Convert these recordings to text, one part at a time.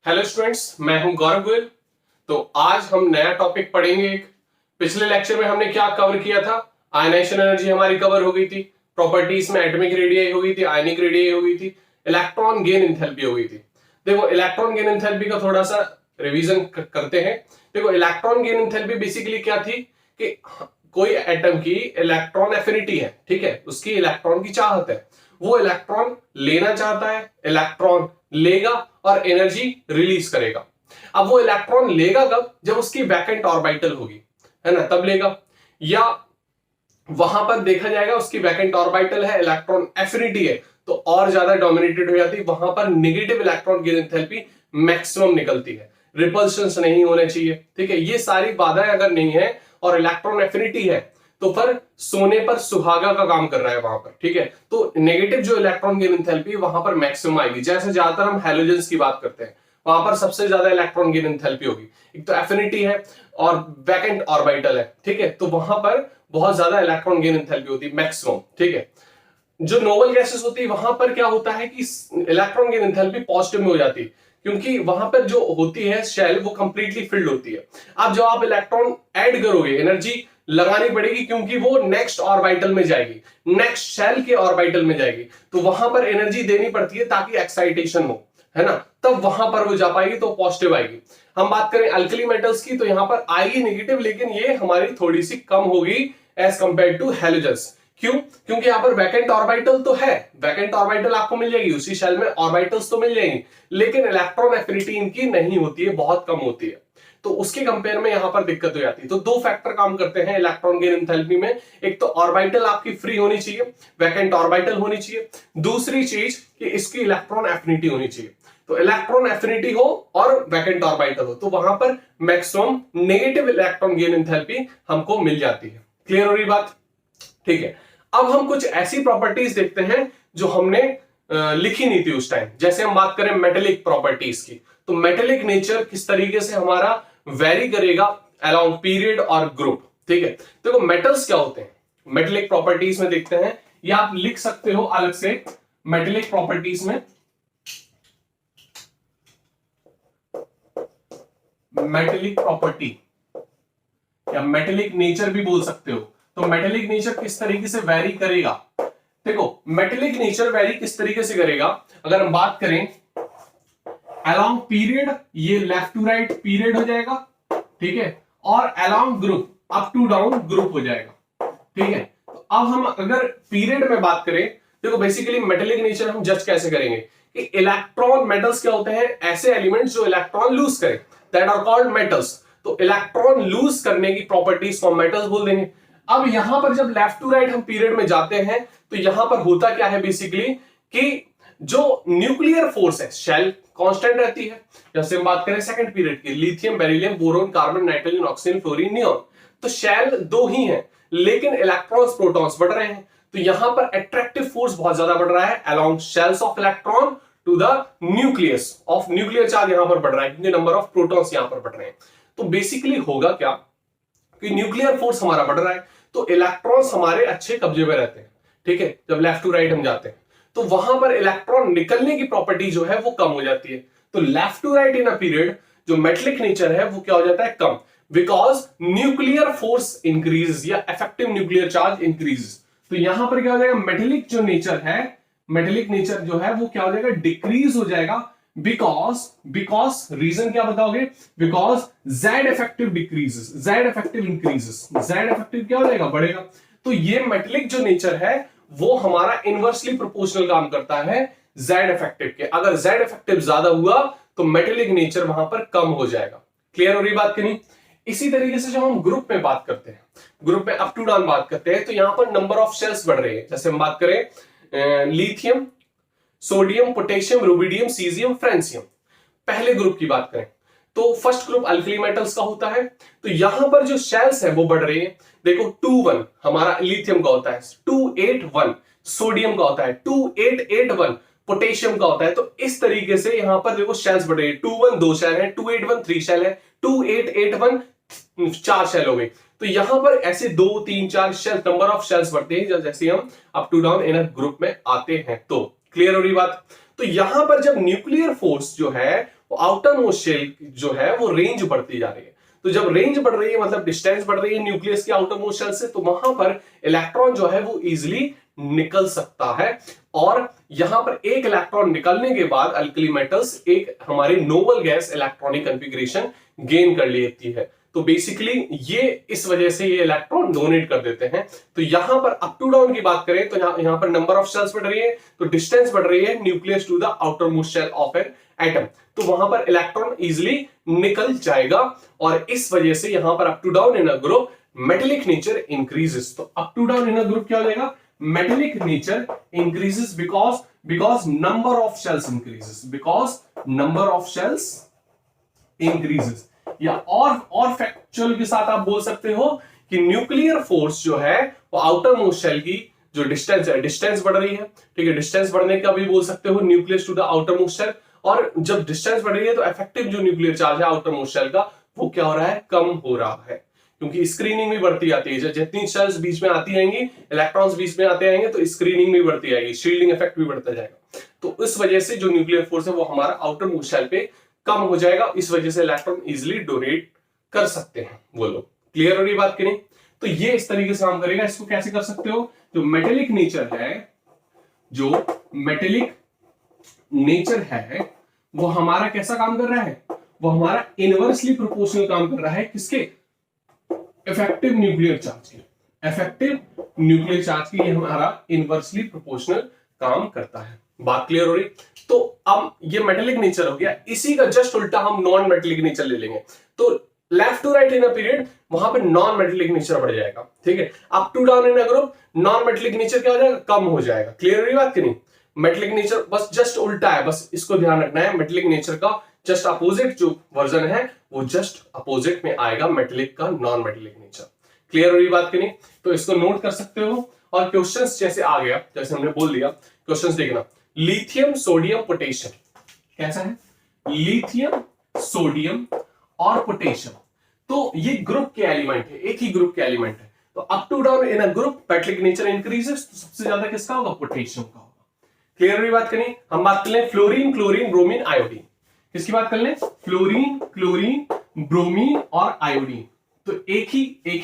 Hello students, मैं हूं गौरव गोयल। तो आज हम नया टॉपिक पढ़ेंगे। एक पिछले लेक्चर में हमने क्या कवर किया था? आयनाइजेशन एनर्जी हमारी कवर हो गई थी, प्रॉपर्टीज में एटॉमिक रेडियाई हो गई थी, आयनिक रेडियाई हो गई थी, इलेक्ट्रॉन गेन एंथैल्पी हो गई थी। देखो, इलेक्ट्रॉन गेन एंथैल्पी का थोड़ा सा रिवीजन करते हैं। देखो, इलेक्ट्रॉन गेन एंथैल्पी बेसिकली क्या थी कि कोई एटम की इलेक्ट्रॉन एफिनिटी है, ठीक है, उसकी इलेक्ट्रॉन की चाहत है, वो इलेक्ट्रॉन लेना चाहता है, इलेक्ट्रॉन लेगा और एनर्जी रिलीज करेगा। अब वो इलेक्ट्रॉन लेगा कब? जब उसकी वैकेंट ऑर्बिटल होगी, है ना, तब लेगा। या वहां पर देखा जाएगा उसकी वैकेंट ऑर्बिटल है, इलेक्ट्रॉन एफिनिटी है, तो और ज्यादा डोमिनेटेड हो जाती है, वहां पर negative electron gain enthalpy maximum निकलती है। रिपल्शंस नहीं होने चाहिए, ठीक है। ये सारी बाधाएं अगर नहीं है और इलेक्ट्रॉन एफिनिटी है तो फिर सोने पर सुहागा का काम कर रहा है वहां पर, ठीक है। तो नेगेटिव जो इलेक्ट्रॉन गेन एंथैल्पी वहां पर मैक्सिमम आएगी। जैसे ज्यादातर हम हैलोजेंस की बात करते हैं, वहां पर सबसे ज्यादा इलेक्ट्रॉन गेन एंथैल्पी होगी। एक तो एफिनिटी है और वैकेंट ऑर्बिटल है, ठीक है, तो वहां पर बहुत ज्यादा इलेक्ट्रॉन गेन एंथैल्पी होती है मैक्सिमम, ठीक है। जो नोबल गैसेस होती है वहां पर क्या होता है कि इलेक्ट्रॉन गेन एंथैल्पी पॉजिटिव में हो जाती है, क्योंकि वहां पर जो होती है शेल वो कंप्लीटली फिल्ड होती है। अब जो आप इलेक्ट्रॉन ऐड करोगे, एनर्जी लगानी पड़ेगी, क्योंकि वो नेक्स्ट ऑर्बिटल में जाएगी, नेक्स्ट शेल के ऑर्बिटल में जाएगी, तो वहां पर एनर्जी देनी पड़ती है ताकि एक्साइटेशन हो, है ना, तब वहां पर वो जा पाएगी, तो पॉजिटिव आएगी। हम बात करें अल्कली मेटल्स की, तो यहां पर आएगी नेगेटिव, लेकिन ये हमारी थोड़ी सी कम होगी एज कंपेयर टू हैलोजेंस। क्यों? क्योंकि यहां पर वैकेंट ऑर्बिटल तो है, वैकेंट ऑर्बिटल आपको मिल जाएगी, उसी शेल में ऑर्बिटल्स तो मिल जाएंगी, लेकिन इलेक्ट्रॉन एफिनिटी इनकी नहीं होती है, बहुत कम होती है, तो उसके कंपेयर में यहां पर दिक्कत हो जाती है। तो दो फैक्टर काम करते हैं इलेक्ट्रॉन गेन एंथैल्पी में। एक तो ऑर्बिटल आपकी फ्री होनी चाहिए, वैकेंट ऑर्बिटल होनी चाहिए। दूसरी चीज कि इसकी इलेक्ट्रॉन एफिनिटी होनी चाहिए। तो इलेक्ट्रॉन एफिनिटी हो और वैकेंट ऑर्बिटल हो, तो वहां पर maximum negative electron gain enthalpy हमको मिल जाती है। क्लियर हो रही बात? ठीक है। अब हम कुछ ऐसी प्रॉपर्टीज देखते हैं जो हमने लिखी नहीं थी उस टाइम। जैसे हम बात करें मेटेलिक प्रॉपर्टीज की, तो मेटेलिक नेचर किस तरीके से हमारा वेरी करेगा अलोंग पीरियड और ग्रुप, ठीक है। देखो, मेटल्स क्या होते हैं मेटेलिक प्रॉपर्टीज में देखते हैं, या आप लिख सकते हो अलग से मेटेलिक प्रॉपर्टीज में। मेटेलिक प्रॉपर्टी या मेटेलिक नेचर भी बोल सकते हो। तो मेटेलिक नेचर किस तरीके से वेरी करेगा? देखो, मेटेलिक नेचर वेरी किस तरीके से करेगा, अगर हम बात करें अलोंग पीरियड, ये लेफ्ट टू राइट पीरियड हो जाएगा, ठीक है, और along group up to down group हो जाएगा, ठीक है। तो अब हम अगर पीरियड में बात करें, देखो बेसिकली मेटेलिक नेचर हम जज कैसे करेंगे कि इलेक्ट्रॉन, मेटल्स क्या होते हैं? ऐसे एलिमेंट्स जो इलेक्ट्रॉन लूज करें, दैट आर कॉल्ड मेटल्स। तो इलेक्ट्रॉन लूज करने की प्रॉपर्टीज को मेटल्स बोल देंगे। अब यहां पर जब लेफ्ट टू राइट हम पीरियड में जाते हैं, तो यहां पर होता क्या है बेसिकली कि जो न्यूक्लियर फोर्स है, शेल कांस्टेंट रहती है। जैसे हम बात करें सेकंड पीरियड की, lithium, beryllium, boron, carbon, nitrogen, oxygen, fluorine, neon, तो शेल दो ही हैं, लेकिन इलेक्ट्रॉन्स, प्रोटॉन्स बढ़ रहे हैं। तो यहां पर अट्रैक्टिव फोर्स बहुत ज्यादा बढ़ रहा है along shells of electron to the nucleus of, nuclear charge यहां पर बढ़ रहा है क्योंकि नंबर ऑफ प्रोटॉन्स यहां पर बढ़ रहे हैं। तो बेसिकली होगा क्या कि न्यूक्लियर फोर्स हमारा बढ़ रहा है, तो इलेक्ट्रॉन्स हमारे अच्छे कब्जे में रहते हैं, ठीक है। जब लेफ्ट टू राइट हम जाते हैं तो वहां पर इलेक्ट्रॉन निकलने की प्रॉपर्टी जो है वो कम हो जाती है। तो left to right in a period जो मेटेलिक नेचर है वो क्या हो जाता है? कम, बिकॉज न्यूक्लियर फोर्स इंक्रीज या इफेक्टिव न्यूक्लियर चार्ज इंक्रीज। तो यहां पर क्या हो जाएगा? मेटेलिक जो नेचर है, मेटेलिक नेचर जो है वो क्या हो जाएगा? डिक्रीज हो जाएगा, बिकॉज रीजन क्या बताओगे? Because Z effective decreases, Z effective increases, Z effective क्या हो जाएगा? बढ़ेगा। तो ये मेटेलिक जो नेचर है वो हमारा इनवर्सली प्रोपोर्शनल काम करता है Z इफेक्टिव के। अगर Z इफेक्टिव ज्यादा हुआ तो मेटेलिक नेचर वहां पर कम हो जाएगा। क्लियर हो रही बात कि नहीं? इसी तरीके से जब हम ग्रुप में बात करते हैं, ग्रुप में अप टू डाउन बात करते हैं, तो यहां पर नंबर ऑफ शेल्स बढ़ रहे हैं। जैसे हम बात करें lithium, sodium, potassium, rubidium, caesium, francium, पहले ग्रुप की बात करें तो फर्स्ट ग्रुप अल्कली मेटल्स का होता है। तो यहां पर जो शेल्स है वो बढ़ रही है। देखो 2-1 हमारा लिथियम का होता है, 2-8-1 सोडियम का होता है, 2-8-8-1 पोटेशियम का होता है। तो इस तरीके से यहां पर देखो शेल्स बढ़ रही है। 2-1 2 शेल है, 2-8-1 3 शेल है, 2-8-8-1 4 शेल हो गई। तो यहां पर ऐसे 2 3 4 शेल, नंबर ऑफ शेल्स बढ़ते हैं जैसे हम up to down in group में आते हैं। तो क्लियर हो रही बात? तो यहां पर जब न्यूक्लियर फोर्स जो है वो आउटर मोस्ट शेल जो है वो रेंज बढ़ती जा रही है। तो जब रेंज बढ़ रही है मतलब डिस्टेंस बढ़ रही है न्यूक्लियस की आउटर मोस्ट शेल से, तो वहां पर इलेक्ट्रॉन जो है वो इजिली निकल सकता है। और यहां पर एक इलेक्ट्रॉन निकलने के बाद अल्कली मेटल्स एक हमारी noble gas electronic configuration gain कर लेती है। तो बेसिकली ये इस वजह से ये इलेक्ट्रॉन डोनेट कर देते हैं। तो यहां पर अप टू डाउन की बात करें तो यहां पर नंबर ऑफ शेल्स बढ़ रही है, तो डिस्टेंस बढ़ रही है nucleus to the outermost shell of an atom, तो वहां पर इलेक्ट्रॉन इजिली निकल जाएगा। और इस वजह से यहां पर up to down in a group metallic nature increases. तो up to down in a group क्या हो जाएगा, metallic nature increases because number of shells increases, because number of shells increases. या और फैक्चुअल के साथ आप बोल सकते हो कि न्यूक्लियर फोर्स जो है वो आउटर मोस्ट शेल की जो डिस्टेंस है, डिस्टेंस बढ़ रही है, ठीक है, डिस्टेंस बढ़ने का भी बोल सकते हो nucleus to the outermost shell. और जब डिस्टेंस बढ़ रही है तो इफेक्टिव जो न्यूक्लियर चार्ज है आउटर मोस्ट शेल का वो क्या हो रहा है, कम हो रहा है, क्योंकि स्क्रीनिंग भी बढ़ती जाती है। जितनी शेल्स बीच में आती आएंगी, इलेक्ट्रॉन्स बीच में आते आएंगे, तो स्क्रीनिंग भी बढ़ती आएगी, शील्डिंग इफेक्ट भी बढ़ता जाएगा। तो इस वजह से जो न्यूक्लियर फोर्स है वो हमारा आउटर मोस्ट शेल पे कम हो जाएगा। इस वजह से इलेक्ट्रॉन इजिली डोनेट कर सकते हैं वो लोग। क्लियर हो रही बात की नहीं? तो ये इस तरीके से काम करेगा। इसको कैसे कर सकते हो, जो मेटेलिक नेचर है, जो मेटेलिक नेचर है वो हमारा कैसा काम कर रहा है, वो हमारा इनवर्सली प्रोपोर्शनल काम कर रहा है किसके, इफेक्टिव न्यूक्लियर चार्ज की। इफेक्टिव न्यूक्लियर चार्ज की ये हमारा इनवर्सली प्रोपोर्शनल काम करता है। बात क्लियर हो रही? तो अब ये मेटेलिक नेचर हो गया, इसी का जस्ट उल्टा हम नॉन मेटेलिक नेचर ले लेंगे। तो left to right in a period वहां पे नॉन मेटेलिक नेचर बढ़ जाएगा, ठीक है। Up to down in a group non metallic nature क्या हो जाएगा, कम हो जाएगा। क्लियर हो रही बात की नहीं? मेटेलिक नेचर बस जस्ट उल्टा है, बस इसको ध्यान रखना है। मेटेलिक नेचर का जस्ट अपोजिट जो वर्जन है वो जस्ट अपोजिट में आएगा मेटेलिक का नॉन मेटेलिक नेचर। क्लियर हो रही बात की नहीं? तो इसको नोट कर सकते हो। और क्वेश्चंस जैसे आ गया, जैसे हमने बोल दिया, क्वेश्चंस देखना। लिथियम सोडियम पोटेशियम कैसा है, लिथियम सोडियम और पोटेशियम, तो ये ग्रुप के एलिमेंट है, एक ही ग्रुप के एलिमेंट है। तो up to down in a group metallic nature increases, तो सबसे ज्यादा किसका होगा, पोटेशियम का होगा। क्लियर हुई बात करें? हम बात कर लें फ्लोरीन, क्लोरीन, ब्रोमीन, आयोडीन। किसकी बात कर लें, फ्लोरीन, क्लोरीन, ब्रोमीन और आयोडीन। तो एक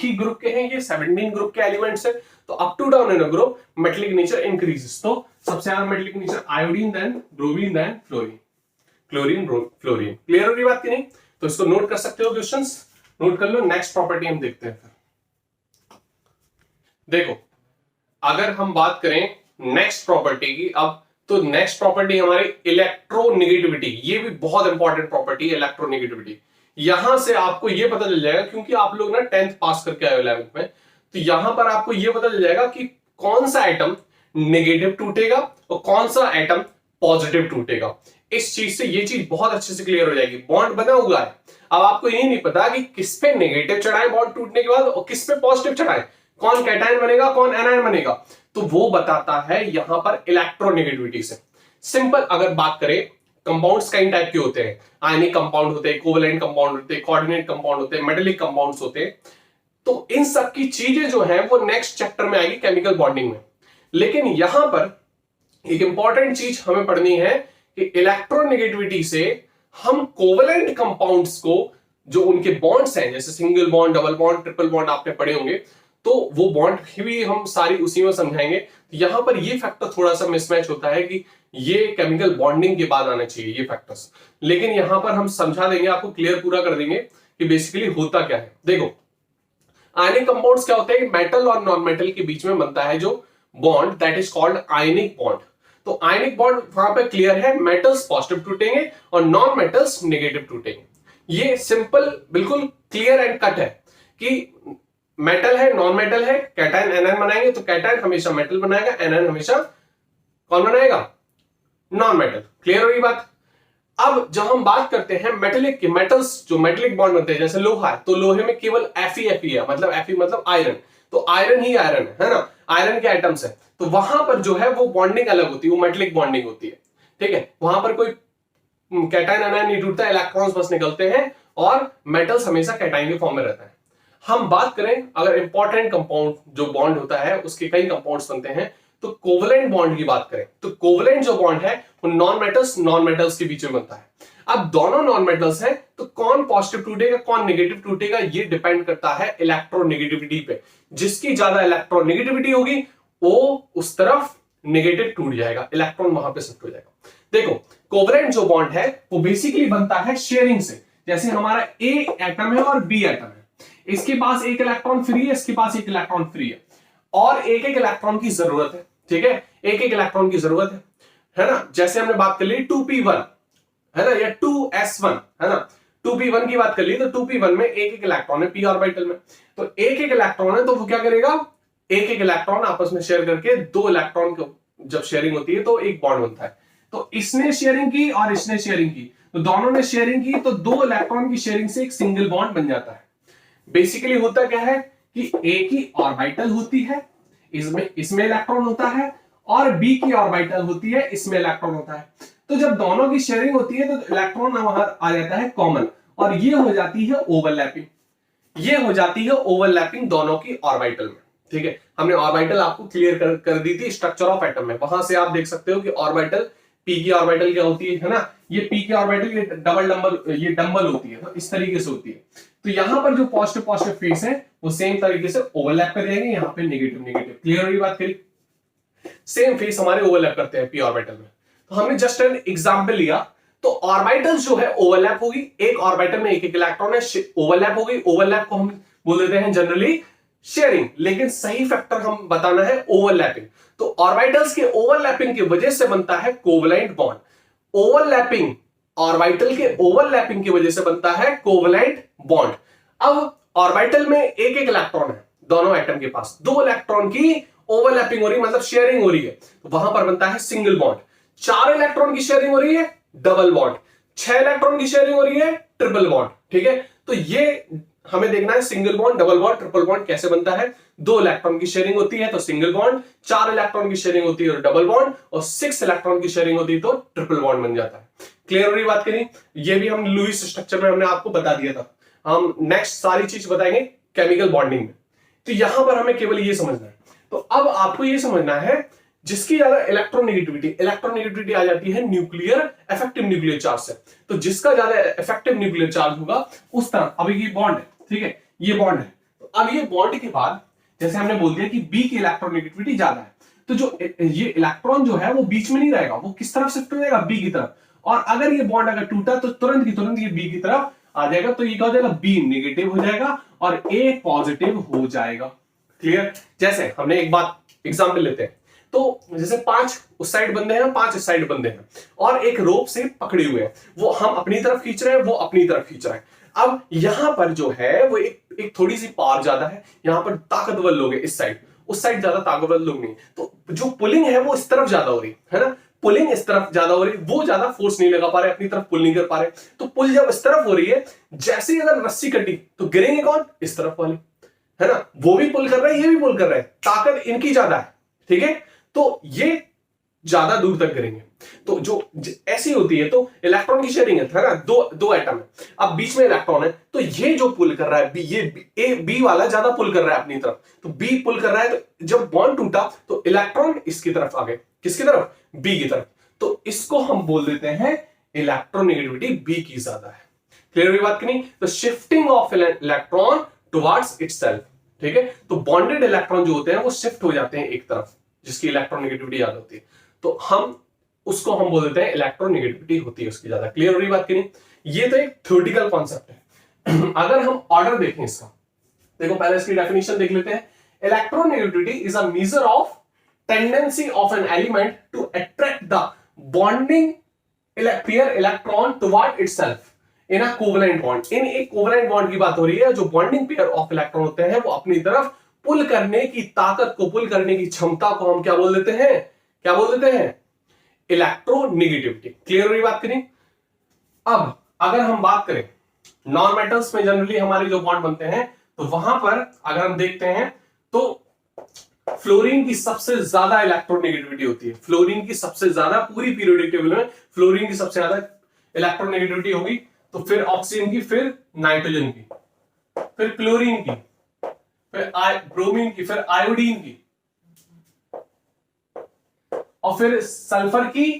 ही ग्रुप के हैं ये, 17 ग्रुप के एलिमेंट्स है। तो up to down in a group metallic nature increases. तो सबसे ज्यादा metallic nature iodine, then bromine, then fluorine, chlorine, fluorine. Clear हो रही बात की नहीं? तो इसको नोट कर सकते हो, क्वेश्चंस नोट कर लो। नेक्स्ट प्रॉपर्टी हम देखते हैं फिर। देखो अगर हम बात करें नेक्स्ट प्रॉपर्टी की अब, तो नेक्स्ट प्रॉपर्टी हमारी इलेक्ट्रोनेगेटिविटी। ये भी बहुत इंपॉर्टेंट प्रॉपर्टी है इलेक्ट्रोनेगेटिविटी। यहां से आपको ये पता चल जाएगा, क्योंकि आप लोग ना 10th पास करके आए 11th में, तो यहां पर आपको ये पता चल जाएगा कि कौन सा एटम नेगेटिव टूटेगा और कौन सा एटम पॉजिटिव टूटेगा। इस चीज से ये चीज बहुत अच्छे से क्लियर हो जाएगी। बॉन्ड बना हुआ है, अब आपको ये नहीं पता कि किस पे नेगेटिव चढ़ाए बॉन्ड टूटने के बाद और किस पे पॉजिटिव चढ़ाए, कौन कैटायन बनेगा कौन एनायन बनेगा, तो वो बताता है यहां पर इलेक्ट्रोनेगेटिविटी से। सिंपल अगर बात करें, कंपाउंड्स कई टाइप के होते हैं, आयनिक कंपाउंड होते हैं, कोवेलेंट कंपाउंड होते हैं, कोऑर्डिनेट कंपाउंड होते हैं, मेटेलिक कंपाउंड्स होते हैं। तो इन सब की चीजें जो है वो नेक्स्ट चैप्टर में आएगी केमिकल बॉन्डिंग में। लेकिन यहां पर एक इंपॉर्टेंट चीज हमें पढ़नी है कि इलेक्ट्रोनेगेटिविटी से हम कोवेलेंट कंपाउंड्स को, जो उनके बॉन्ड्स हैं, जैसे single bond, double bond, triple bond आपने पढ़े होंगे, तो वो बॉन्ड भी हम सारी उसी में समझाएंगे। यहां पर ये फैक्टर थोड़ा सा मिसमैच होता है कि ये केमिकल बॉन्डिंग के बाद आना चाहिए ये फैक्टर्स, लेकिन यहां पर हम समझा देंगे, आपको क्लियर पूरा कर देंगे कि बेसिकली होता क्या है। देखो आयनिक कंपाउंड्स क्या होते हैं, मेटल और नॉन मेटल के बीच में बनता है जो bond, that is called ionic bond. तो आयनिक बॉन्ड वहां पे क्लियर है, मेटल्स पॉजिटिव टूटेंगे और नॉन मेटल्स नेगेटिव टूटेंगे। ये सिंपल बिल्कुल क्लियर एंड कट है कि मेटल है नॉन मेटल है, कैटायन एनायन बनाएंगे, तो कैटायन हमेशा मेटल बनाएगा, एनायन हमेशा कौन बनाएगा, नॉन मेटल। क्लियर हो गई बात? अब जब हम बात करते हैं मेटेलिक की, मेटल्स जो मेटेलिक बॉन्ड बनते हैं, जैसे लोहा है, तो लोहे में केवल Fe है, मतलब Fe मतलब आयरन, तो आयरन ही आयरन है ना, आयरन के आइटम्स है। तो वहां पर जो है वो बॉन्डिंग अलग होती है, वो मेटेलिक बॉन्डिंग होती है, ठीक है। वहां पर कोई कैटायन एनायन नहीं टूटता, इलेक्ट्रॉन्स बस निकलते हैं और मेटल्स हमेशा कैटायन के फॉर्म में रहता है। हम बात करें अगर इंपॉर्टेंट कंपाउंड जो बॉन्ड होता है उसके कई कंपाउंड्स बनते हैं, तो कोवेलेंट बॉन्ड की बात करें तो कोवेलेंट जो बॉन्ड है वो नॉन मेटल्स के बीच में बनता है। अब दोनों नॉन मेटल्स हैं, तो कौन पॉजिटिव टूटेगा कौन नेगेटिव टूटेगा, ये डिपेंड करता है इलेक्ट्रोनेगेटिविटी पे। जिसकी ज्यादा इलेक्ट्रोनेगेटिविटी होगी वो उस तरफ नेगेटिव टूट जाएगा, इलेक्ट्रॉन वहां पे शिफ्ट हो जाएगा। देखो कोवलेंट जो बॉन्ड है वो बेसिकली बनता है शेयरिंग से। जैसे हमारा ए एटम है और बी एटम है, इसके पास एक इलेक्ट्रॉन फ्री है, इसके पास एक इलेक्ट्रॉन फ्री है, और एक एक इलेक्ट्रॉन की जरूरत है। ठीक है, एक एक इलेक्ट्रॉन की जरूरत है ना। जैसे हमने बात कर ली 2p1 है ना, या 2s1 है ना, 2p1 की बात कर ली तो 2p1 में एक एक इलेक्ट्रॉन है p ऑर्बिटल में, तो एक एक इलेक्ट्रॉन है तो वो क्या करेगा, एक एक इलेक्ट्रॉन आपस में शेयर करके, दो इलेक्ट्रॉन को जब शेयरिंग होती है तो एक बॉन्ड बनता है। तो इसने शेयरिंग की और इसने शेयरिंग की, तो दोनों ने शेयरिंग की, तो दो इलेक्ट्रॉन की शेयरिंग से एक सिंगल बॉन्ड बन जाता है। बेसिकली होता क्या है कि ए की ऑर्बिटल होती है, इसमें इलेक्ट्रॉन होता है, और बी की ऑर्बिटल होती है, इसमें इलेक्ट्रॉन होता है। तो जब दोनों की शेयरिंग होती है तो इलेक्ट्रॉन वहां आ जाता है कॉमन, और ये हो जाती है ओवरलैपिंग, ये हो जाती है ओवरलैपिंग दोनों की ऑर्बिटल में। ठीक है, हमने ऑर्बिटल आपको क्लियर कर दी थी स्ट्रक्चर ऑफ एटम में, वहां से आप देख सकते हो कि ऑर्बिटल पी की ऑर्बिटल क्या होती है ना, ये पी की ऑर्बिटल ये डबल डंबल, ये डंबल होती है, तो इस तरीके से होती है। तो यहां पर जो पॉजिटिव पॉजिटिव फेस है वो सेम तरीके से ओवरलैप कर जाएंगे, यहाँ पे नेगेटिव नेगेटिव। क्लियर हो रही बात करी, सेम फेस हमारे ओवरलैप करते हैं पी ऑर्बिटल में। तो हमने जस्ट एन एग्जांपल लिया, तो ऑर्बिटल जो है ओवरलैप होगी, एक ऑर्बिटल में एक एक इलेक्ट्रॉन है, ओवरलैप हो गई। ओवरलैप को हम बोल देते हैं जनरली शेयरिंग, लेकिन सही फैक्टर हम बताना है ओवरलैपिंग। तो ऑर्बिटल्स के ओवरलैपिंग की वजह से बनता है कोवलेंट बॉन्ड। ओवरलैपिंग, ऑर्बिटल के ओवरलैपिंग की वजह से बनता है कोवलेंट बॉन्ड। अब ऑर्बिटल में एक एक इलेक्ट्रॉन है, दोनों एटम के पास दो इलेक्ट्रॉन की ओवरलैपिंग हो रही है, मतलब शेयरिंग हो रही है, तो वहां पर बनता है सिंगल बॉन्ड। चार इलेक्ट्रॉन की शेयरिंग हो रही है, डबल बॉन्ड। छह इलेक्ट्रॉन की शेयरिंग हो रही है, ट्रिपल बॉन्ड। ठीक है, तो ये हमें देखना है single bond, double bond, triple bond कैसे बनता है। दो इलेक्ट्रॉन की शेयरिंग होती है तो सिंगल बॉन्ड, चार इलेक्ट्रॉन की शेयरिंग होती है तो डबल बॉन्ड, और 6 इलेक्ट्रॉन की शेयरिंग होती है तो ट्रिपल बॉन्ड बन जाता है। क्लियर हो रही बात करें, ये भी हम लुईस स्ट्रक्चर में हमने आपको बता दिया था। हम नेक्स्ट सारी चीज बताएंगे केमिकल बॉन्डिंग में। तो यहां पर हमें केवल ये समझना है। तो अब आपको ये समझना है जिसकी ज्यादा इलेक्ट्रोनेगेटिविटी आ जाती है न्यूक्लियर इफेक्टिव न्यूक्लियर चार्ज से। तो जिसका ज्यादा इफेक्टिव न्यूक्लियर चार्ज होगा उस तरह, अभी ये बॉन्ड है, ठीक है, ये बॉन्ड है। तो अब ये बॉन्ड के बाद जैसे हमने बोल दिया कि बी की इलेक्ट्रोनेगेटिविटी ज्यादा है, तो जो ये इलेक्ट्रॉन जो है वो बीच में नहीं रहेगा, वो किस तरफ शिफ्ट हो जाएगा, बी की तरफ। और अगर ये बॉन्ड अगर टूटा तो तुरंत की तुरंत ये बी की तरफ आ जाएगा, तो ये क्या हो जाएगा, बी नेगेटिव हो जाएगा और ए पॉजिटिव हो जाएगा। क्लियर। जैसे हमने एक बात एग्जांपल लेते हैं, तो जैसे 5 उस साइड बंदे हैं, 5 इस साइड बंदे हैं, और एक रोप से पकड़े हुए हैं, वो हम अपनी तरफ खींच रहे हैं, वो अपनी तरफ खींच रहे हैं। अब यहां पर जो है वो एक थोड़ी सी पावर ज्यादा है, यहां पर ताकतवर लोग हैं इस साइड, उस साइड ज्यादा ताकतवर लोग नहीं, तो जो पुलिंग है वो इस तरफ ज्यादा हो रही है ना, पुलिंग इस तरफ ज्यादा हो रही है, वो ज्यादा फोर्स नहीं लगा पा रहे, अपनी तरफ पुल नहीं कर पा रहे। तो पुल जब इस तरफ हो रही है, जैसे ही अगर रस्सी कटी तो गिरेंगे कौन, इस तरफ वाले, है ना, वो भी पुल कर रहे हैं, ये भी पुल कर रहे हैं, ताकत इनकी ज्यादा है। ठीक है, तो ये ज्यादा दूर तक गिरेंगे। तो जो ऐसी होती है, तो इलेक्ट्रॉन की शेयरिंग है ना, दो एटम है, अब बीच में इलेक्ट्रॉन है, तो ये जो पुल कर रहा है बी, ये बी वाला ज्यादा पुल कर रहा है अपनी तरफ, तो बी पुल कर रहा है, तो जब बॉन्ड टूटा तो इलेक्ट्रॉन इसकी तरफ आ गए, किसकी तरफ, बी की तरफ, तो इसको हम बोल देते हैं इलेक्ट्रोनेगेटिविटी बी की ज्यादा है। क्लियर हुई बात की नहीं। तो shifting of electron towards itself, ठीक है, तो बॉन्डेड इलेक्ट्रॉन जो होते हैं वो शिफ्ट हो जाते हैं एक तरफ, जिसकी इलेक्ट्रोनेगेटिविटी ज्यादा होती है, तो हम उसको हम बोल देते हैं इलेक्ट्रोनेगेटिविटी होती है उसकी ज्यादा। क्लियर हो रही बात की नहीं। ये तो एक थ्योरेटिकल कॉन्सेप्ट है। अगर हम ऑर्डर देखें इसका, देखो पहले इसकी डेफिनेशन देख लेते हैं। Electronegativity is a measure of tendency of an element to attract the bonding pair electron toward itself in a covalent bond. In एक कोवेलेंट बॉन्ड की बात हो रही है, जो बॉन्डिंग पेयर ऑफ इलेक्ट्रॉन होते हैं वो अपनी तरफ पुल करने की ताकत को, पुल करने की क्षमता को हम क्या बोल देते हैं, क्या बोल देते हैं, इलेक्ट्रोनेगेटिविटी। क्लियर हुई बात करें। अब अगर हम बात करें नॉन मेटल्स में जनरली हमारे जो बॉन्ड बनते हैं, तो वहां पर अगर हम देखते हैं तो फ्लोरीन की सबसे ज्यादा इलेक्ट्रोनेगेटिविटी होती है, फ्लोरीन की सबसे ज्यादा, पूरी पीरियोडिक टेबल में फ्लोरीन की सबसे ज्यादा इलेक्ट्रोनेगेटिविटी होगी, तो फिर ऑक्सीजन की, फिर नाइट्रोजन की, फिर क्लोरीन की, फिर ब्रोमीन की, फिर आयोडीन की, और फिर सल्फर की,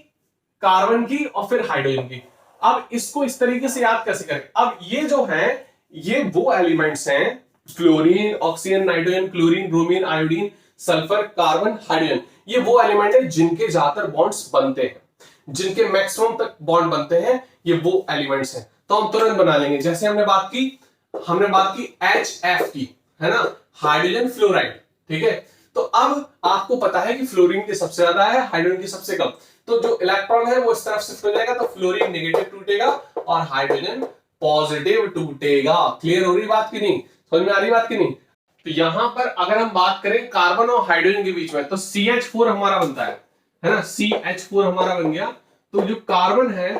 कार्बन की, और फिर हाइड्रोजन की। अब इसको इस तरीके से याद कैसे करें? अब ये जो है ये वो एलिमेंट्स हैं, fluorine, oxygen, nitrogen, chlorine, bromine, iodine, sulphur, carbon, hydrogen, ये वो एलिमेंट है जिनके ज्यादातर बॉन्ड्स बनते हैं, जिनके मैक्सिमम तक बॉन्ड बनते हैं, ये वो एलिमेंट्स हैं। तो हम तुरंत बना लेंगे। जैसे हमने बात की HF की, है ना, हाइड्रोजन फ्लोराइड, ठीक है। तो अब आपको पता है कि फ्लोरीन की सबसे ज्यादा है, हाइड्रोजन की सबसे कम, तो जो इलेक्ट्रॉन है वो इस तरफ शिफ्ट हो जाएगा, तो फ्लोरीन नेगेटिव टूटेगा और हाइड्रोजन पॉजिटिव टूटेगा। क्लियर हो रही बात की नहीं? समझ में आ रही बात की नहीं? तो यहां पर अगर हम बात करें कार्बन और हाइड्रोजन के बीच में, तो CH4 हमारा बनता है ना, CH4 हमारा बन गया। तो जो कार्बन है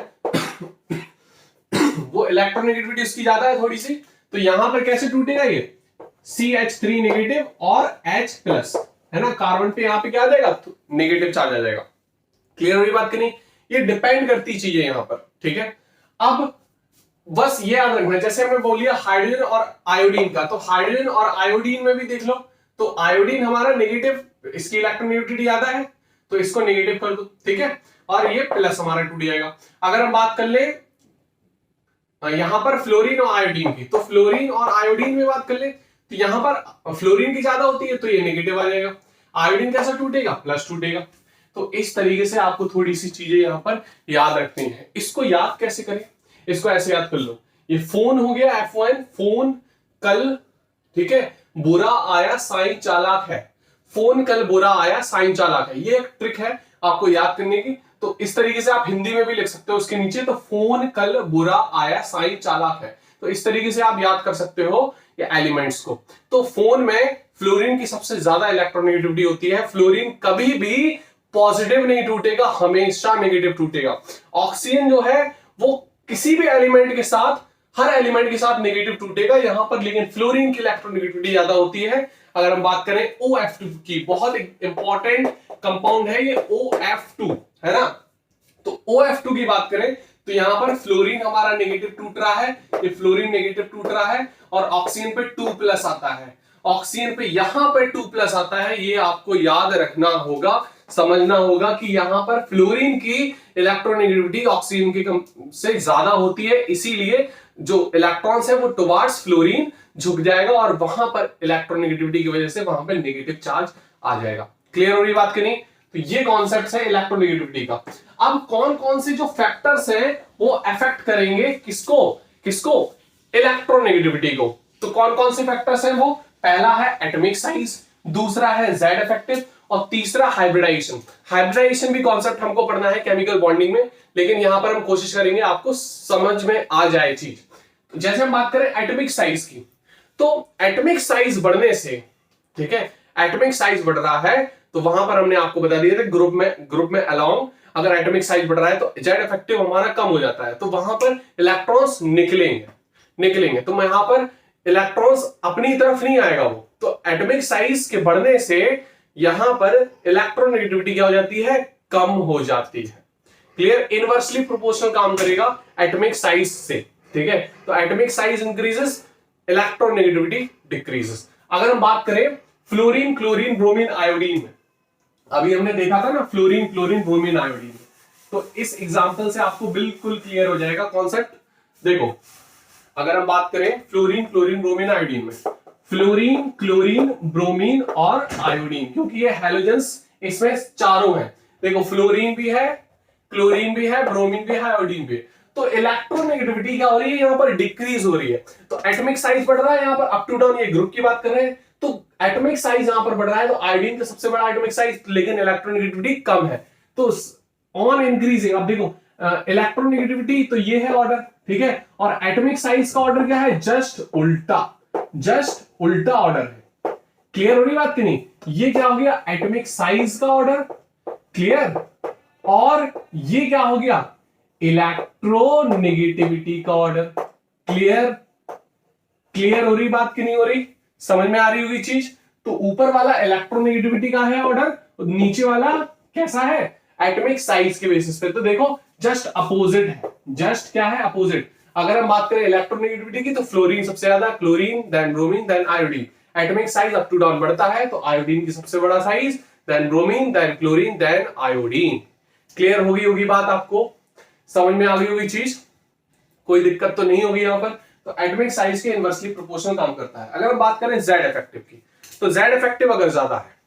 वो इलेक्ट्रोनेगेटिविटी उसकी ज्यादा है थोड़ी सी, तो यहां पर कैसे टूटेगा ये? CH3 नेगेटिव और H प्लस, है ना, कार्बन पे यहां पे क्या आ जाएगा? नेगेटिव चार्ज आ जाएगा। क्लियर हो रही बात की नहीं? ये डिपेंड करती चीजें यहां पर, ठीक है। अब बस ये याद रखना, जैसे हमने बोल लिया हाइड्रोजन और आयोडीन का, तो हाइड्रोजन और आयोडीन में भी देख लो, तो आयोडीन हमारा नेगेटिव, इसकी इलेक्ट्रोनेगेटिविटी ज्यादा है, तो इसको नेगेटिव कर दो, ठीक है, और ये प्लस हमारा टूट जाएगा। अगर हम बात कर ले यहां पर फ्लोरीन और आयोडीन की, तो फ्लोरीन और आयोडीन में बात कर ले, तो यहां पर फ्लोरीन की ज्यादा होती है, तो ये नेगेटिव आ जाएगा। आयोडीन कैसा टूटेगा? प्लस टूटेगा। तो इस तरीके से आपको थोड़ी सी चीजें यहां पर याद रखनी है। इसको याद कैसे करें? इसको ऐसे याद कर लो, ये फोन हो गया F1, फोन कल, ठीक है, बुरा आया साइन चालाक है, फोन कल बुरा आया साइन चालाक है, ये एक ट्रिक है आपको याद करने की। तो इस तरीके से आप हिंदी में भी लिख सकते हो उसके नीचे, तो फोन कल बुरा आया साइन चालाक है, तो इस तरीके से आप याद कर सकते हो ये एलिमेंट्स को। तो फोन में फ्लोरीन की सबसे ज्यादा इलेक्ट्रोनेगेटिविटी होती है, फ्लोरीन कभी भी पॉजिटिव नहीं टूटेगा, हमेशा नेगेटिव टूटेगा। ऑक्सीजन जो है वो किसी भी एलिमेंट के साथ, हर एलिमेंट के साथ नेगेटिव टूटेगा यहां पर, लेकिन फ्लोरीन की इलेक्ट्रोनेगेटिविटी ज्यादा होती है। अगर हम बात करें OF2 की, बहुत इंपॉर्टेंट कंपाउंड है ये OF2, है ना, तो OF2 की बात करें तो यहां पर फ्लोरीन हमारा नेगेटिव टूट रहा है, ये फ्लोरीन नेगेटिव टूट रहा है, और ऑक्सीजन पे 2 प्लस आता है, ऑक्सीजन पे यहां पर 2 प्लस आता है। ये आपको याद रखना होगा, समझना होगा कि यहां पर फ्लोरीन की इलेक्ट्रोनेगेटिविटी ऑक्सीजन की से ज्यादा होती है, इसीलिए जो इलेक्ट्रॉन्स है वो टुवार्ड्स फ्लोरीन झुक जाएगा, और वहां पर इलेक्ट्रोनेगेटिविटी की वजह से वहां पर नेगेटिव चार्ज आ जाएगा। क्लियर हो रही बात की नहीं? तो ये कॉन्सेप्ट है इलेक्ट्रोनेगेटिविटी का। अब कौन कौन से जो फैक्टर्स हैं वो अफेक्ट करेंगे किसको? इलेक्ट्रोनेगेटिविटी को। तो कौन कौन से फैक्टर्स हैं वो? पहला है एटॉमिक साइज, दूसरा है जेड इफेक्टिव, और तीसरा हाइब्रिडाइजेशन। हाइब्रिडाइजेशन भी कॉन्सेप्ट हमको पढ़ना है केमिकल बॉन्डिंग में, लेकिन यहां पर हम कोशिश करेंगे आपको समझ में आ जाए चीज। तो जैसे हम बात करें एटॉमिक साइज की, तो एटॉमिक साइज बढ़ने से, ठीक है, एटॉमिक साइज बढ़ रहा है, तो वहां पर हमने आपको बता दिया था ग्रुप में अलोंग अगर एटॉमिक साइज बढ़ रहा है तो जेड इफेक्टिव हमारा कम हो जाता है, तो वहां पर इलेक्ट्रॉन्स निकलेंगे, तो यहां पर इलेक्ट्रॉन्स अपनी तरफ नहीं आएगा वो। तो एटॉमिक साइज के बढ़ने से यहां पर इलेक्ट्रोनेगेटिविटी क्या हो जाती है? कम हो जाती है। क्लियर? इनवर्सली प्रोपोर्शनल काम करेगा एटॉमिक साइज से, ठीक है। तो atomic size increases, electronegativity decreases. अगर हम बात करें फ्लोरीन, क्लोरीन, ब्रोमीन, आयोडीन में, अभी हमने देखा था ना फ्लोरीन, क्लोरीन, ब्रोमीन, आयोडीन, तो इस एग्जांपल से आपको बिल्कुल क्लियर हो जाएगा कॉन्सेप्ट। देखो, अगर हम बात करें फ्लोरीन, क्लोरीन, ब्रोमीन, आयोडीन में, फ्लोरीन, क्लोरीन, ब्रोमीन और आयोडीन, क्योंकि ये हैलोजेंस इसमें चारों हैं। देखो, फ्लोरीन भी है, क्लोरीन भी है, ब्रोमीन भी है, आयोडीन भी है, तो इलेक्ट्रोनेगेटिविटी क्या हो रही है? यहां पर डिक्रीज हो रही है। तो एटॉमिक साइज बढ़ रहा है यहां पर अप टू डाउन, ये ग्रुप की बात कर रहे हैं, तो एटॉमिक साइज यहां पर बढ़ रहा है, तो आयोडीन का सबसे बड़ा एटॉमिक साइज, लेकिन इलेक्ट्रोनेगेटिविटी कम है, तो ऑन इंक्रीजिंग। अब देखो इलेक्ट्रोनेगेटिविटी तो ये है ऑर्डर, ठीक है, और एटॉमिक साइज का ऑर्डर क्या है? जस्ट उल्टा ऑर्डर है। क्लियर हो रही बात की नहीं? ये क्या हो गया? एटॉमिक साइज का ऑर्डर, क्लियर, और ये क्या हो गया? इलेक्ट्रोनेगेटिविटी का ऑर्डर। क्लियर हो रही बात की नहीं हो रही? समझ में आ रही होगी चीज? तो ऊपर वाला इलेक्ट्रोनेगेटिविटी का है ऑर्डर, नीचे वाला कैसा है? एटॉमिक साइज के बेसिस पे। तो देखो जस्ट अपोजिट है, जस्ट क्या है? अपोजिट। अगर हम बात करें इलेक्ट्रोनेगेटिविटी की, तो फ्लोरीन सबसे ज्यादा, chlorine, then bromine, then iodine. Atomic size up to down बढ़ता है, तो आयोडीन की सबसे बड़ा size, then bromine, then chlorine, then iodine. Clear होगी बात? आपको समझ में आ गई होगी चीज? कोई दिक्कत तो नहीं होगी यहाँ पर। तो एटॉमिक साइज के इनवर्सली प्रोपोर्शनल काम करता है। अगर हम बात करें जेड इफेक्टिव की, तो जेड इफेक्टिव अगर ज्यादा है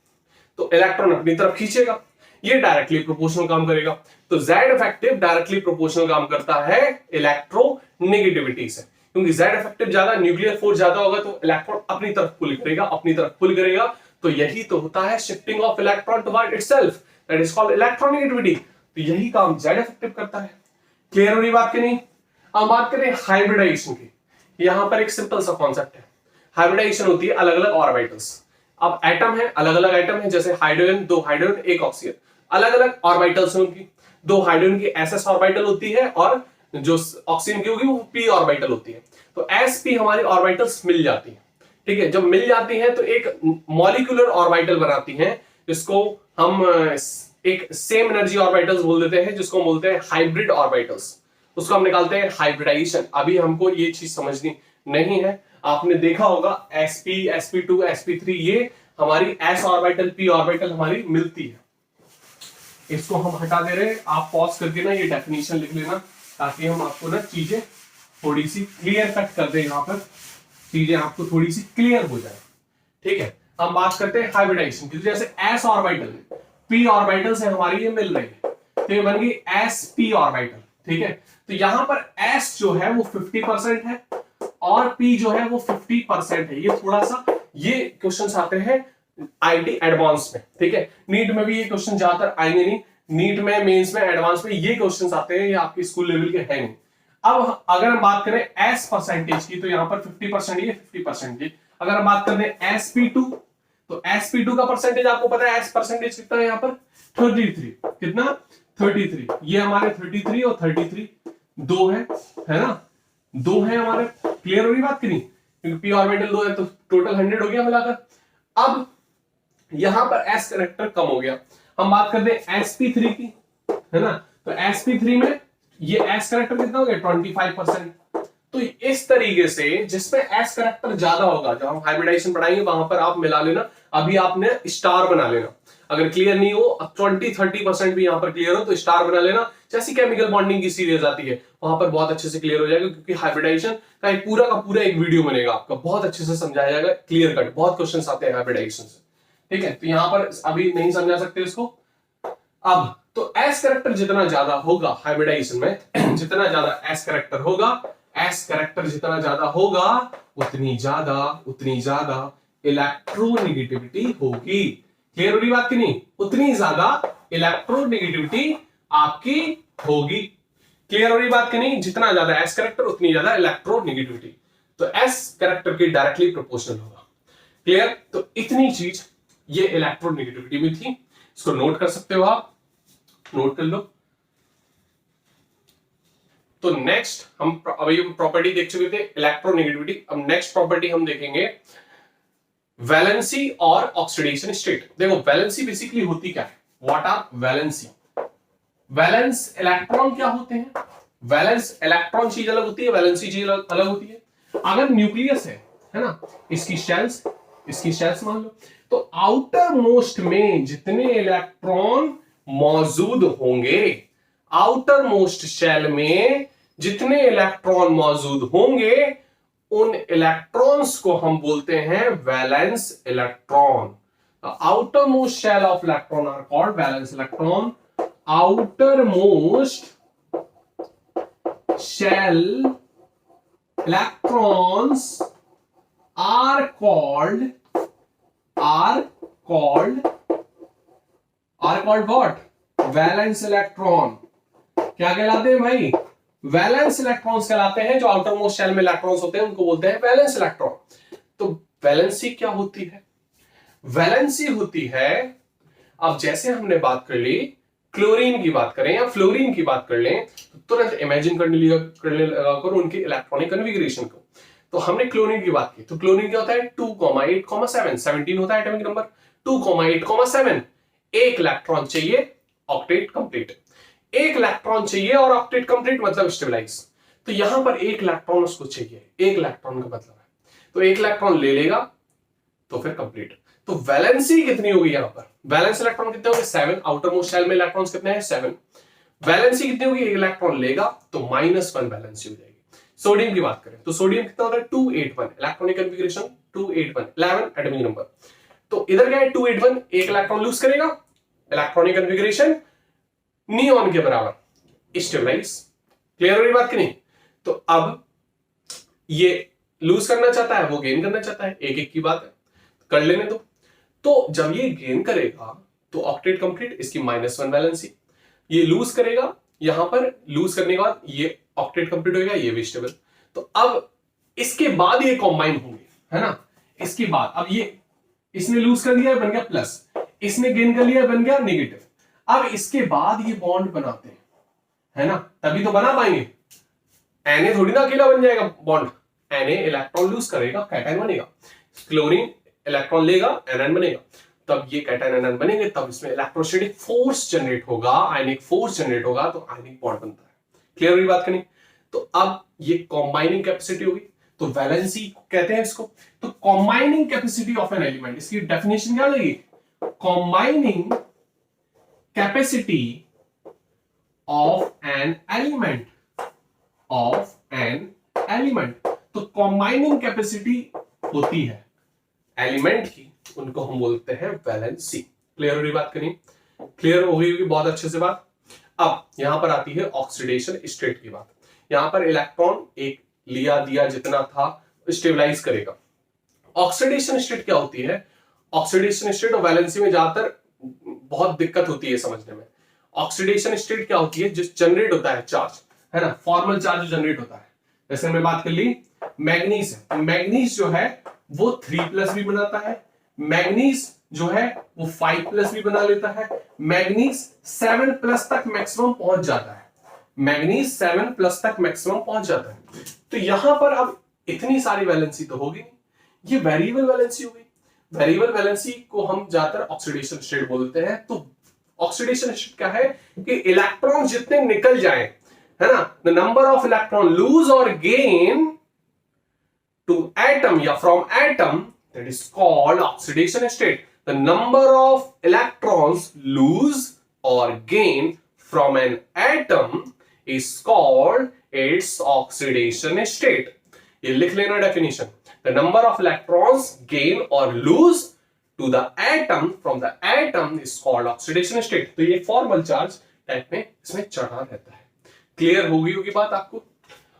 तो इलेक्ट्रॉन अपनी तरफ खींचेगा, ये डायरेक्टली प्रोपोर्शनल काम करेगा। तो जेड इफेक्टिव डायरेक्टली प्रोपोर्शनल काम करता है इलेक्ट्रोनेगेटिविटी से, क्योंकि जेड इफेक्टिव ज्यादा, न्यूक्लियर फोर्स ज्यादा होगा तो इलेक्ट्रॉन अपनी तरफ पुल करेगा, अपनी तरफ पुल करेगा। तो यही तो होता है shifting of electron toward itself, that is called electronegativity. तो यही काम जेड इफेक्टिव करता है। क्लियर हो रही बात की नहीं? अब बात करें हाइब्रिडाइजेशन की। यहां पर एक सिंपल सा कॉन्सेप्ट है, हाइब्रिडाइजेशन होती है अलग अलग ऑर्बिटल्स। अब एटम है, अलग अलग एटम है, जैसे हाइड्रोजन, 2 हाइड्रोजन 1 ऑक्सीजन, अलग अलग ऑर्बिटल्स हैं उनकी। 2 हाइड्रोजन की एसएस ऑर्बिटल होती है और जो ऑक्सीजन की होगी वो पी ऑर्बिटल होती है। तो एस पी हमारी ऑर्बिटल्स मिल जाती है, ठीक है। जब मिल जाती हैं तो एक मॉलिक्यूलर ऑर्बिटल बनाती हैं, जिसको हम एक सेम एनर्जी ऑर्बिटल्स बोल देते हैं, जिसको बोलते हैं हाइब्रिड ऑर्बिटल्स। उसको हम निकालते हैं हाइब्रिडाइजेशन। अभी हमको ये चीज समझनी नहीं है। आपने देखा होगा sp sp2 sp3, ये हमारी s ऑर्बिटल p ऑर्बिटल हमारी मिलती है। इसको हम हटा दे रहे हैं। आप पॉज करके ना ये डेफिनेशन लिख लेना, ताकि हम आपको ना चीजें थोड़ी सी क्लियर कट कर दें, यहाँ पर चीजें आपको थोड़ी सी क्लियर हो जाए, ठीक है। हम बात करते हैं हाइब्रिडाइजेशन की। जैसे s ऑर्बिटल p ऑर्बिटल से हमारी ये मिल रही है, तो ये बन गई sp ऑर्बिटल, ठीक है। तो यहां पर s जो है वो 50% है और p जो है वो 50% है। ये थोड़ा सा ये क्वेश्चंस आते हैं आईटी एडवांस में, ठीक है। नीट में भी ये क्वेश्चन ज्यादातर आएंगे नहीं, नीट में, मेंस में, एडवांस में ये क्वेश्चंस आते हैं, ये आपके स्कूल लेवल के हैं नहीं। अब अगर हम बात करें s परसेंटेज की, तो यहाँ पर 50% ये 50% की। अगर हम बात करें sp2, तो sp2 का परसेंटेज आपको पता है, s परसेंटेज कितना है यहाँ पर 33, कितना 33, ये हमारे 33 और 33 दो है ना, 2 है हमारे। क्लियर हो रही बात की नहीं? क्योंकि पी ऑर्बिटल 2 है तो टोटल 100 हो गया मिलाकर। अब यहां पर s करेक्टर कम हो गया। हम बात करते हैं sp3 की, है ना। तो sp3 में ये s करेक्टर कितना हो गया 25%। तो इस तरीके से जिसमें s करेक्टर ज्यादा होगा, जब हम हाइब्रिडाइजेशन पढ़ाएंगे वहां पर आप मिला लेना। अभी आपने स्टार बना लेना, अगर क्लियर नहीं हो 20-30% भी यहां पर क्लियर हो तो स्टार बना लेना। जैसी केमिकल बॉन्डिंग की सीरीज आती है वहां पर बहुत अच्छे से क्लियर हो जाएगा, क्योंकि हाइब्रिडाइजेशन का पूरा एक वीडियो बनेगा आपका, बहुत अच्छे से समझाया जाएगा, क्लियर कट। बहुत क्वेश्चंस आते हैं हाइब्रिडाइजेशन से, ठीक है। तो यहां पर अभी नहीं समझा सकते इसको। अब तो एस करेक्टर जितना ज्यादा होगा हाइब्रिडाइजेशन में, जितना ज्यादा एस करेक्टर होगा, एस करेक्टर जितना ज्यादा होगा उतनी ज्यादा इलेक्ट्रोनेगेटिविटी होगी। क्लियर हो रही बात की नहीं? उतनी ज्यादा इलेक्ट्रोनेगेटिविटी आपकी होगी। क्लियर हो रही बात की नहीं? जितना ज्यादा एस करेक्टर उतनी ज्यादा इलेक्ट्रोनेगेटिविटी। तो एस करेक्टर की डायरेक्टली प्रोपोर्शनल होगा। क्लियर? तो इतनी चीज ये इलेक्ट्रोनेगेटिविटी में थी, इसको नोट कर सकते हो आप, नोट कर लो। तो नेक्स्ट हम अभी प्रॉपर्टी देख चुके थे इलेक्ट्रोनेगेटिविटी। अब नेक्स्ट प्रॉपर्टी हम देखेंगे वैलेंसी और ऑक्सीडेशन स्टेट। देखो वैलेंसी बेसिकली होती क्या है, what are valency? Valence electron क्या होते हैं? वैलेंस इलेक्ट्रॉन चीज अलग होती है, वैलेंसी चीज अलग होती है। अगर न्यूक्लियस है ना, इसकी शेल्स मान लो, तो आउटर मोस्ट में जितने इलेक्ट्रॉन मौजूद होंगे, आउटर मोस्ट शेल में जितने इलेक्ट्रॉन मौजूद होंगे, उन इलेक्ट्रॉन्स को हम बोलते हैं valence electron. Outermost shell of electron are called valence electron. outermost shell electrons are called what? Valence electron. क्या कहलाते हैं भाई? वैलेंस इलेक्ट्रॉन्स कहलाते हैं। जो आउटर मोस्ट शेल में इलेक्ट्रॉन्स होते हैं उनको बोलते हैं वैलेंस इलेक्ट्रॉन। तो वैलेंसी क्या होती है? वैलेंसी होती है, अब जैसे हमने बात कर ली क्लोरीन की बात करें या फ्लोरीन की बात कर लें, तो तुरंत इमेजिन करने लगा करो उनके इलेक्ट्रॉनिक कन्फिगरेशन को। तो हमने क्लोरीन की बात की, तो क्लोरीन क्या होता है 2,8,7 17 होता है एटॉमिक नंबर। 2,8,7 एक इलेक्ट्रॉन चाहिए ऑक्टेट कंप्लीट, एक इलेक्ट्रॉन चाहिए और ऑक्टेट कंप्लीट मतलब स्टेबलाइज। तो यहां पर एक इलेक्ट्रॉन उसको चाहिए, एक इलेक्ट्रॉन का मतलब है, तो एक इलेक्ट्रॉन ले लेगा तो फिर कंप्लीट। तो वैलेंसी कितनी होगी यहां पर? वैलेंस इलेक्ट्रॉन कितने होंगे 7। आउटर मोस्ट शेल में इलेक्ट्रॉन्स कितने हैं 7। वैलेंसी कितनी होगी? एक इलेक्ट्रॉन लेगा तो -1 वैलेंसी हो जाएगी। सोडियम की बात करें तो सोडियम कितना होता है 281, इलेक्ट्रॉनिक कॉन्फ़िगरेशन 281, 11 एटॉमिक नंबर। तो इधर क्या है 281, एक इलेक्ट्रॉन लूज करेगा, इलेक्ट्रॉनिक कॉन्फ़िगरेशन नियॉन के बराबर, स्टेबलाइज। क्लियर हो रही बात कि नहीं? तो अब ये लूज करना चाहता है, वो गेन करना चाहता है, एक एक की बात है, कर लेने दो। तो जब ये गेन करेगा तो ऑक्टेट कंप्लीट, इसकी -1 वैलेंसी, ये लूज करेगा, यहां पर लूज करने के बाद ये ऑक्टेट कंप्लीट होगा, ये भी स्टेबल। तो अब इसके बाद ये कॉम्बाइन होंगे, है ना? इसके बाद अब ये इसने लूज कर लिया, बन गया प्लस, इसने गेन कर लिया, बन गया नेगेटिव। अब इसके बाद ये बॉन्ड बनाते हैं, है ना? तभी तो बना पाएंगे। Na थोड़ी ना अकेला बन जाएगा बॉन्ड, Na इलेक्ट्रॉन लूज करेगा, कैटायन बनेगा, क्लोरीन इलेक्ट्रॉन लेगा, एनायन बनेगा, तब ये कैटायन एनायन बनेंगे, तब इसमें इलेक्ट्रोस्टैटिक फोर्स जनरेट होगा, आयनिक फोर्स जनरेट होगा, तो आयनिक बॉन्ड बनता है। क्लियर हुई बात करनी? तो अब ये कॉम्बाइनिंग कैपेसिटी होगी, तो वैलेंसी कहते हैं इसको। तो combining capacity of an element, इसकी डेफिनेशन क्या लगेगी? Combining capacity of an element, of an element. तो कॉम्बाइनिंग कैपेसिटी होती है एलिमेंट की, उनको हम बोलते हैं वैलेंसी। क्लियर हो रही बात करें? क्लियर हो गई बहुत अच्छे से बात। अब यहां पर आती है ऑक्सीडेशन स्टेट की बात। यहां पर इलेक्ट्रॉन एक लिया दिया जितना था स्टेबलाइज करेगा। ऑक्सीडेशन स्टेट क्या होती है? ऑक्सीडेशन स्टेट और वैलेंसी में ज्यादातर बहुत दिक्कत होती है समझने में। ऑक्सीडेशन स्टेट क्या होती है? जिस जनरेट होता है चार्ज, है ना, फॉर्मल चार्ज जनरेट होता है। जैसे हमने बात कर ली मैग्नीज है, मैग्नीज जो है वो 3+ भी बनाता है, मैग्नीज जो है वो 5+ भी बना लेता है, मैग्नीज 7+ तक मैक्सिमम पहुंच जाता है, मैग्नीज 7+ तक मैक्सिमम पहुंच जाता है। तो यहां पर अब इतनी सारी वैलेंसी तो होगी नहीं, ये वेरिएबल वैलेंसी होगी। वेरिएबल वैलेंसी को हम ज्यादातर ऑक्सीडेशन स्टेट बोलते हैं। तो ऑक्सीडेशन स्टेट क्या है कि इलेक्ट्रॉन जितने निकल जाएं, है ना, the number of electron lose और गेन टू एटम या from atom, that is called oxidation state. The number of electrons lose or gain from an atom is called its oxidation state. ये लिख लेना definition. The number of electrons gain or lose to the atom from the atom is called oxidation state. तो ये formal charge type में इसमें चढ़ा रहता है। क्लियर हो गई होगी बात आपको?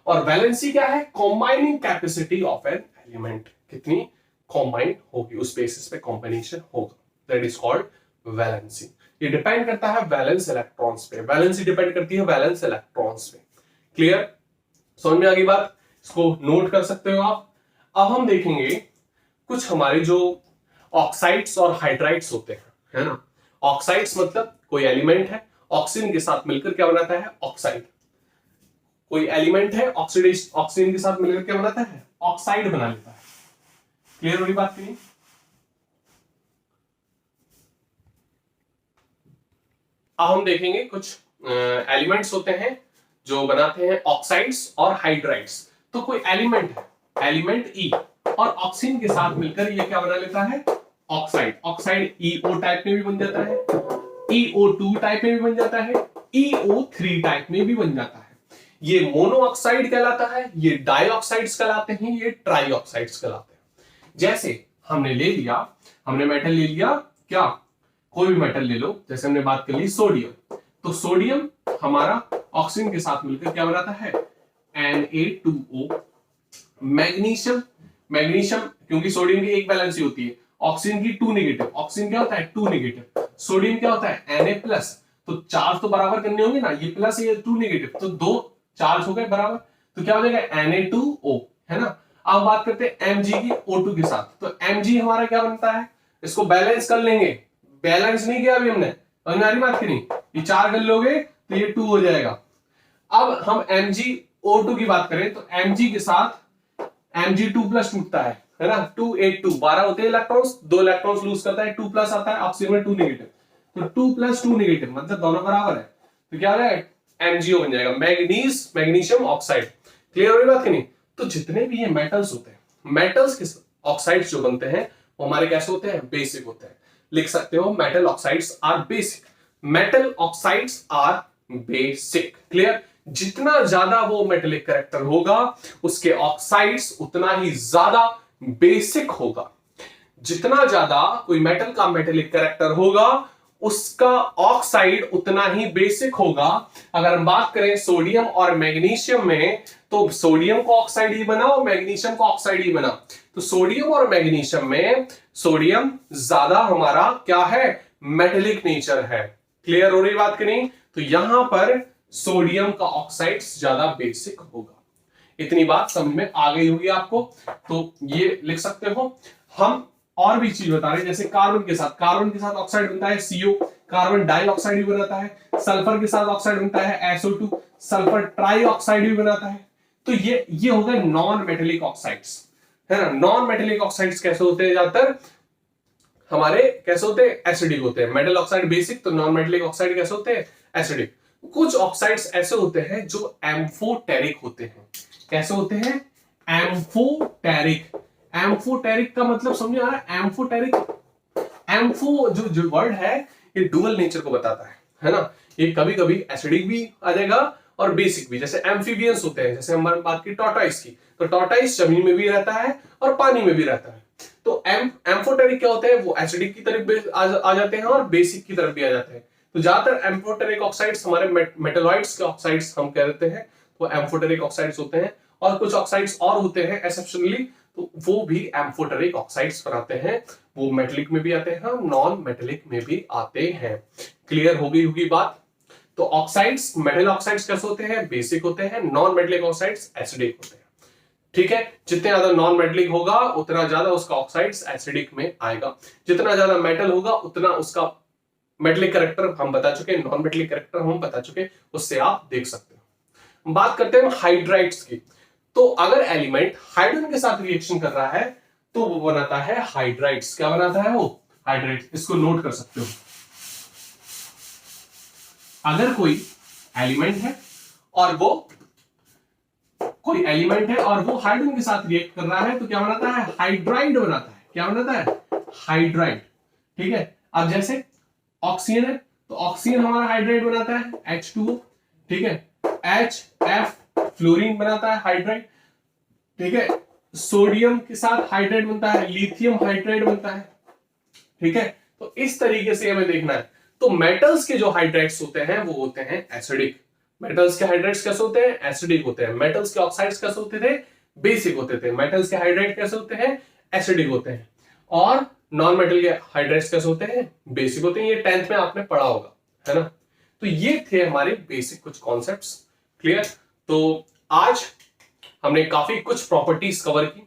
और वैलेंसी क्या है? Combining capacity of an element, कितनी कॉम्बाइन होगी, उस बेसिस पे कॉम्बिनेशन होगा, दैट इज कॉल्ड वैलेंसी। ये डिपेंड करता है वैलेंस इलेक्ट्रॉन्स पे, वैलेंसी डिपेंड करती है वैलेंस इलेक्ट्रॉन्स पे। क्लियर? समझ में आ गई बात? इसको नोट कर सकते हो आप। अब हम देखेंगे कुछ हमारे जो ऑक्साइड्स और हाइड्राइड्स होते हैं, है ना। ऑक्साइड्स मतलब कोई एलिमेंट है, ऑक्सीजन के साथ मिलकर क्या बनाता है? ऑक्साइड। कोई एलिमेंट है, ऑक्सीजन के साथ मिलकर क्या बनाता है? ऑक्साइड बना लेता है। क्लियर हो रही बात की नहीं? अब हम देखेंगे कुछ एलिमेंट्स होते हैं जो बनाते हैं ऑक्साइड्स और हाइड्राइड्स। तो कोई एलिमेंट है, एलिमेंट ई, और ऑक्सीजन के साथ मिलकर ये क्या बना लेता है? ऑक्साइड। ऑक्साइड ईओ टाइप में भी बन जाता है, EO2 टाइप में भी बन जाता है, EO3 टाइप में भी बन जाता है। ये मोनो ऑक्साइड कहलाता है, ये डाई ऑक्साइड्स कहलाते हैं, ये ट्राई ऑक्साइड्स कहलाते हैं। जैसे हमने ले लिया, हमने मेटल ले लिया, क्या कोई भी मेटल ले लो, जैसे हमने बात कर ली सोडियम, तो सोडियम हमारा ऑक्सीजन के साथ मिलकर क्या बनाता है? Na2O। मैग्नीशियम, मैग्नीशियम क्योंकि सोडियम की एक वैलेंसी होती है, ऑक्सीजन की 2 नेगेटिव, ऑक्सीजन क्या होता है? 2 नेगेटिव, सोडियम क्या होता है? Na+, तो चार्ज तो बराबर करने होंगे ना, ये प्लस ये 2 नेगेटिव, तो 2 चार्ज हो गए बराबर, तो क्या हो जाएगा? Na2O, है ना। अब बात करते हैं Mg की O2 के साथ, तो Mg हमारा क्या बनता है? इसको बैलेंस कर लेंगे, बैलेंस नहीं किया अभी हमने, हमारी बात करी, ये 4 कर लोगे तो ये 2 हो जाएगा। अब हम MgO2 की बात करें तो Mg के साथ Mg2+ टूटता है ना, 282, 12 होते हैं इलेक्ट्रॉन्स, 2 इलेक्ट्रॉन्स लूज करता है, 2+ आता है, ऑक्सीजन में 2 नेगेटिव, तो 2+2 नेगेटिव मतलब दोनों बराबर है, तो क्या हो जाएगा? MgO बन जाएगा, मैग्नीज, मैग्नीशियम ऑक्साइड। क्लियर हो रही बात कि नहीं? तो जितने भी ये मेटल्स होते हैं, मेटल्स के ऑक्साइड्स जो बनते हैं वो हमारे कैसे होते हैं? बेसिक होते हैं। लिख सकते हो metal oxides are basic, metal oxides are basic. Clear? जितना ज्यादा वो मेटेलिक कैरेक्टर होगा उसके ऑक्साइड्स उतना ही ज्यादा बेसिक होगा। जितना ज्यादा कोई मेटल का मेटेलिक कैरेक्टर होगा उसका ऑक्साइड उतना ही बेसिक होगा। अगर हम बात करें सोडियम और मैग्नीशियम में, तो सोडियम का ऑक्साइड ही बना और मैग्नीशियम का ऑक्साइड ही बना। तो सोडियम और मैग्नीशियम में सोडियम ज्यादा हमारा क्या है, मेटेलिक नेचर है। क्लियर हो रही बात कि नहीं? तो यहां पर सोडियम का ऑक्साइड ज्यादा बेसिक होगा। इतनी बात समझ में आ गई होगी आपको, तो ये लिख सकते हो। हम और भी चीज बता रहे हैं, जैसे कार्बन के साथ ऑक्साइड बनता है CO, कार्बन डाइऑक्साइड भी बनाता है। सल्फर के साथ ऑक्साइड बनता है SO2, सल्फर ट्राइऑक्साइड भी बनाता है। तो ये हो गए नॉन मेटेलिक ऑक्साइड्स, है ना। नॉन मेटेलिक ऑक्साइड्स कैसे होते हैं, ज्यादातर हमारे कैसे होते हैं, एसिडिक होते हैं। मेटल ऑक्साइड बेसिक, तो नॉन मेटेलिक ऑक्साइड कैसे होते हैं, एसिडिक। कुछ ऑक्साइड्स ऐसे होते हैं जो एम्फोटेरिक होते हैं। कैसे होते हैं, एम्फोटेरिक। एम्फोटेरिक का मतलब समझ आ रहा है, एम्फोटेरिक, एम्फो जो वर्ड है ये डुअल नेचर को बताता है ना। ये कभी कभी एसिडिक भी आ जाएगा और बेसिक भी। जैसे एम्फीबियंस होते हैं, जैसे हमारे बात की टॉर्टॉइस की, तो टॉर्टॉइस जमीन में भी रहता है और पानी में भी रहता है। तो एम्फोटेरिक क्या होते हैं, वो एसिडिक की तरफ आ जाते हैं और बेसिक की तरफ भी आ जाते हैं। तो ज्यादातर एम्फोटेरिक ऑक्साइड्स हमारे मेटलॉइड्स के ऑक्साइड्स हम कह देते हैं, तो एम्फोटेरिक ऑक्साइड्स होते हैं। और कुछ ऑक्साइड्स और होते हैं एक्सेप्शनली, तो वो भी एम्फोटेरिक ऑक्साइड्स बनाते हैं। वो मेटेलिक में भी आते हैं, नॉन मेटेलिक में भी आते हैं। क्लियर हो गई होगी बात। तो ऑक्साइड्स, मेटल ऑक्साइड्स कैसे होते हैं, बेसिक होते हैं। नॉन मेटेलिक ऑक्साइड्स एसिडिक होते हैं। ठीक है, जितने ज्यादा नॉन मेटेलिक होगा उतना ज्यादा उसका ऑक्साइड्स एसिडिक में आएगा। जितना ज्यादा मेटल होगा उतना उसका मेटेलिक कैरेक्टर हम बता चुके, नॉन मेटेलिक कैरेक्टर हम बता चुके, उससे आप देख सकते हो। बात करते हैं हाइड्राइड्स की। तो अगर एलिमेंट हाइड्रोजन के साथ रिएक्शन कर रहा है तो वो बनाता है हाइड्राइड्स। क्या बनाता है वो, हाइड्राइड्स। इसको नोट कर सकते हो। अगर कोई एलिमेंट है और वो हाइड्रोजन के साथ रिएक्ट कर रहा है तो क्या बनाता है, हाइड्राइड बनाता है। क्या बनाता है, हाइड्राइड। ठीक है, अब जैसे ऑक्सीजन है तो ऑक्सीजन हमारा हाइड्राइड बनाता है H2O। ठीक है, HF फ्लोरीन बनाता है हाइड्राइड। ठीक है, सोडियम के साथ हाइड्राइड बनता है, लिथियम हाइड्राइड बनता है। ठीक है, तो इस तरीके से हमें देखना है। तो मेटल्स के जो हाइड्राइड्स होते हैं वो होते हैं एसिडिक। मेटल्स के हाइड्राइड्स कैसे होते हैं, एसिडिक होते हैं। मेटल्स के ऑक्साइड्स कैसे होते थे, बेसिक होते थे। मेटल्स के हाइड्राइड कैसे होते हैं, एसिडिक होते हैं। और नॉन मेटल के हाइड्राइड्स कैसे होते हैं, बेसिक होते हैं। ये 10th में आपने पढ़ा होगा, है ना। तो ये थे हमारे बेसिक कुछ कॉन्सेप्ट्स। क्लियर। तो आज हमने काफी कुछ प्रॉपर्टीज कवर की,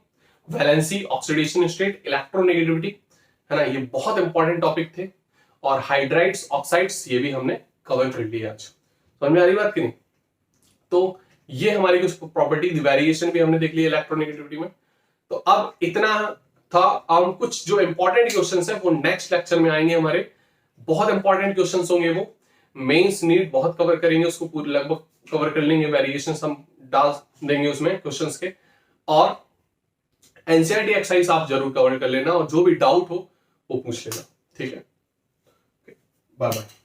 वैलेंसी, ऑक्सीडेशन स्टेट, इलेक्ट्रोनेगेटिविटी, है ना। ये बहुत इंपॉर्टेंट टॉपिक थे। और हाइड्राइड्स, ऑक्साइड्स, ये भी हमने कवर कर लिया आज। समझ में आ रही बात की नहीं? तो ये हमारी कुछ प्रॉपर्टी, वेरिएशन भी हमने देख लिया इलेक्ट्रोनेगेटिविटी में। तो अब इतना था। हम कुछ जो इंपॉर्टेंट क्वेश्चंस है वो नेक्स्ट लेक्चर में आएंगे हमारे। बहुत इंपॉर्टेंट क्वेश्चंस होंगे वो। मेंस नीट बहुत कवर करेंगे, उसको पूरी लगभग कवर कर लेंगे। वेरिएशंस हम डाल देंगे उसमें क्वेश्चंस के। और एनसीईआरटी एक्सरसाइज आप जरूर कवर कर लेना और जो भी डाउट हो वो पूछ लेना। ठीक है, बाय बाय।